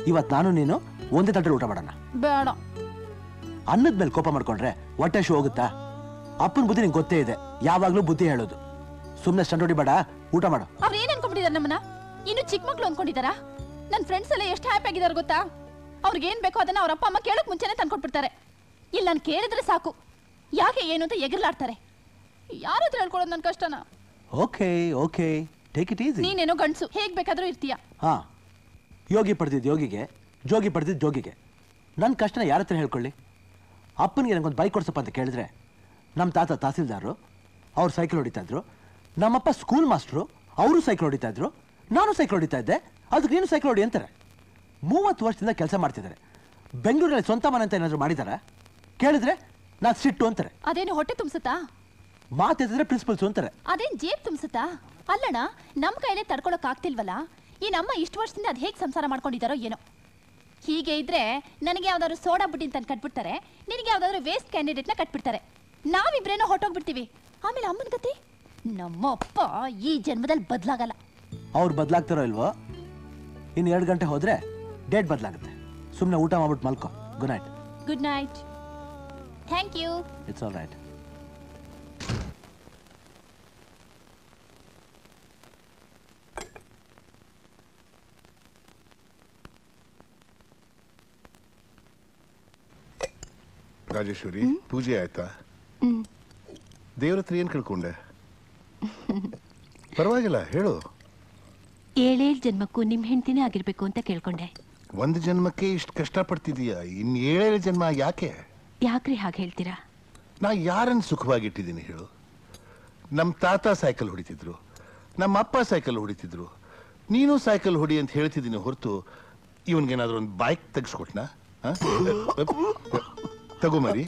ಇವತ್ತು ನಾನು ನೀನು ಒಂದೇ ತಟ್ಟೆ ಊಟ ಮಾಡೋಣ. ಬೇಡ. ಅನ್ನದ ಮೇಲೆ ಕೋಪ ಮಾಡ್ಕೊಂಡ್ರೆ ಹೊಟ್ಟೆ ಶೂ ಹೋಗುತ್ತಾ? ಅಪ್ಪನ ಬುದ್ಧಿ ನಿಂಗೆ ಗೊತ್ತೇ ಇದೆ, ಯಾವಾಗ್ಲೂ ಬುದ್ಧಿ ಹೇಳೋದು. ಸುಮ್ಮನೆ ಸ್ಟಂಡ್ ಬೇಡ, ಊಟ ಮಾಡು. ಅವ್ರು ಏನ್ ಅನ್ಕೊಂಡ್ಬಿಟ್ಟಿದಾರೆ ನಮ್ಮನ್ನ? ಇನ್ನು ಚಿಕ್ಕ ಮಕ್ಳು ಅನ್ಕೊಂಡಿದಾರಾ? ನನ್ನ ಫ್ರೆಂಡ್ಸ್ ಎಲ್ಲ ಎಷ್ಟು ಹ್ಯಾಪಿ ಆಗಿದಾರೆ ಗೊತ್ತಾ? ಅವ್ರಿಗೆ ಏನ್ ಬೇಕೋ ಅದನ್ನ ಅವ್ರ ಅಪ್ಪ ಅಮ್ಮ ಕೇಳಕ್ ಮುಂಚೆನೆ ತಂದ್ಕೊಟ್ಬಿಡ್ತಾರೆ. ಇಲ್ಲಿ ನಾನು ಕೇಳಿದ್ರೆ ಸಾಕು ಯಾಕೆ ಏನು ಅಂತ ಎಗರ್ಲಾಡ್ತಾರೆ. ಯಾರ ಹತ್ರ ಹೇಳ್ಕೊಳ್ಳೋದು ನನ್ನ ಕಷ್ಟನ? Okay okay, take it easy. ನೀನೇನೋ ಗಂಡ್ಸು, ಹೇಗ್ ಬೇಕಾದ್ರೂ ಇರ್ತೀಯ. ಹಾ, ಯೋಗಿ ಪಡೆದಿದ್ದು ಯೋಗಿಗೆ, ಜೋಗಿ ಪಡೆದಿದ್ದು ಜೋಗಿಗೆ. ನನ್ನ ಕಷ್ಟನ ಯಾರ ಹತ್ರ ಹೇಳ್ಕೊಳ್ಳಿ? ಅಪ್ಪನಿಗೆ ನನಗೊಂದು ಬೈಕ್ ಕೊಡ್ಸಪ್ಪ ಅಂತ ಕೇಳಿದ್ರೆ, ನಮ್ಮ ತಾತ ತಹಸೀಲ್ದಾರು, ಅವ್ರು ಸೈಕಲ್ ಹೊಡಿತಾ ಇದ್ರು. ನಮ್ಮಪ್ಪ ಸ್ಕೂಲ್ ಮಾಸ್ಟ್ರು, ಅವರು ಸೈಕಲ್ ಹೊಡಿತಾ ಇದ್ರು. ನಾನು ಸೈಕಲ್ ಹೊಡಿತಾ ಇದ್ದೆ, ಅದಕ್ಕೆ ನೀನು ಸೈಕಲ್ ಹೊಡಿ ಅಂತಾರೆ. 30 ವರ್ಷದಿಂದ ಕೆಲಸ ಮಾಡ್ತಿದ್ದಾರೆ. ಬೆಂಗಳೂರಲ್ಲಿ ಸ್ವಂತ ಮನೆ ಅಂತ ಏನಾದರೂ ಮಾಡಿದಾರ? ಕೇಳಿದ್ರೆ ನಾನು ಸಿಟ್ಟು ಅಂತಾರೆ. ಅದೇನು ಹೊಟ್ಟೆ ತುಂಬಿಸುತ್ತಾ? ಮಾತೆತ್ತಿದ್ರೆ ಪ್ರಿನ್ಸಿಪಲ್ಸು ಅಂತಾರೆ. ಅದೇನ್ ಜೇಬ್ ತುಂಬಿಸುತ್ತಾ? ಅಲ್ಲಣ್ಣ, ನಮ್ಮ ಕೈಲೇ ತಡ್ಕೊಳಕ್ ಆಗ್ತಿಲ್ವಲ್ಲ. ಈ ನಮ್ಮ ಇಷ್ಟು ವರ್ಷದಿಂದ ಅದು ಹೇಗೆ ಸಂಸಾರ ಮಾಡ್ಕೊಂಡಿದ್ದಾರೋ ಏನೋ. ಹೀಗೆ ಇದ್ರೆ ನನಗೆ ಯಾವ್ದಾದ್ರು ಸೋಡಾ ಬುಡ್ಡಿ ಅಂತ ಕಟ್ಬಿಡ್ತಾರೆ, ನಿನಗೆ ಯಾವ್ದಾದ್ರು ವೇಸ್ಟ್ ಕ್ಯಾಂಡಿಡೇಟ್ನ ಕಟ್ಬಿಡ್ತಾರೆ. ನಾವಿಬ್ರೇನೋ ಹೊಟ್ಟೋಗ್ಬಿಡ್ತೀವಿ. ಆಮೇಲೆ ಅಮ್ಮನ ಗತಿ? ನಮ್ಮಪ್ಪ ಈ ಜನ್ಮದಲ್ಲಿ ಬದಲಾಗಲ್ಲ. ಅವ್ರು ಬದಲಾಗ್ತಾರೋ ಇಲ್ವೋ, ಇನ್ನು 2 ಗಂಟೆ ಹೋದ್ರೆ ಡೇಟ್ ಬದಲಾಗುತ್ತೆ. ಸುಮ್ಮನೆ ಊಟ ಮಾಡ್ಬಿಟ್ಟು ಮಲ್ಕೋ. Good night. Good night. Thank you. It's all right. Rajeshwari, ಪೂಜೆ ಆಯ್ತಾ? ದೇವ್ರ ಹತ್ರ ಏನ್ ಕೇಳ್ಕೊಂಡೆ? ಪರವಾಗಿಲ್ಲ, ಹೇಳು. 7 ಜನ್ಮಕ್ಕೂ ನಿಮ್ ಹೆಂಡತಿನೇ ಆಗಿರ್ಬೇಕು ಅಂತ ಕೇಳ್ಕೊಂಡೆ. ಒಂದು ಜನ್ಮಕ್ಕೆ ಇಷ್ಟು ಕಷ್ಟ ಪಡ್ತಿದೀಯ, ಇನ್ 7 ಜನ್ಮ ಯಾಕೆ? ಯಾಕ್ರಿ ಹಾಗೆ ಹೇಳ್ತೀರಾ? ನಾ ಯಾರನ್ನು ಸುಖವಾಗಿಟ್ಟಿದ್ದೀನಿ ಹೇಳು? ನಮ್ಮ ತಾತ ಸೈಕಲ್ ಹೊಡಿತಿದ್ರು, ನಮ್ಮ ಅಪ್ಪ ಸೈಕಲ್ ಹೊಡಿತಿದ್ರು, ನೀನು ಸೈಕಲ್ ಹೊಡಿ ಅಂತ ಹೇಳ್ತಿದ್ದೀನಿ ಹೊರತು ಇವನ್ಗೇನಾದ್ರೂ ಒಂದು ಬೈಕ್ ತೆಗಿಸ್ಕೊಟ್ನಾ? ತಗೋ ಮರಿ.